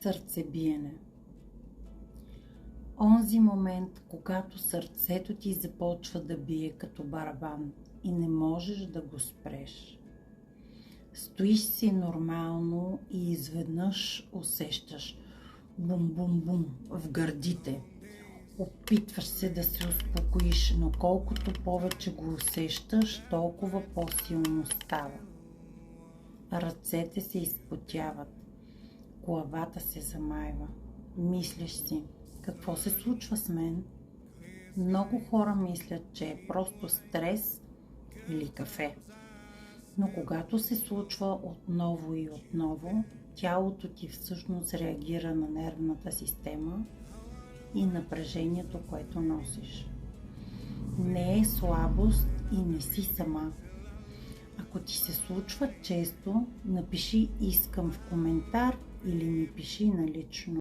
Сърцебиене. Онзи момент, когато сърцето ти започва да бие като барабан и не можеш да го спреш. Стоиш си нормално и изведнъж усещаш бум-бум-бум в гърдите. Опитваш се да се успокоиш, но колкото повече го усещаш, толкова по-силно става. Ръцете се изпотяват, главата се замайва. Мислиш си, какво се случва с мен? Много хора мислят, че е просто стрес или кафе. Но когато се случва отново и отново, тялото ти всъщност реагира на нервната система и напрежението, което носиш. Не е слабост и не си сама. Ако ти се случва често, напиши "искам" в коментар или ми пиши на лично.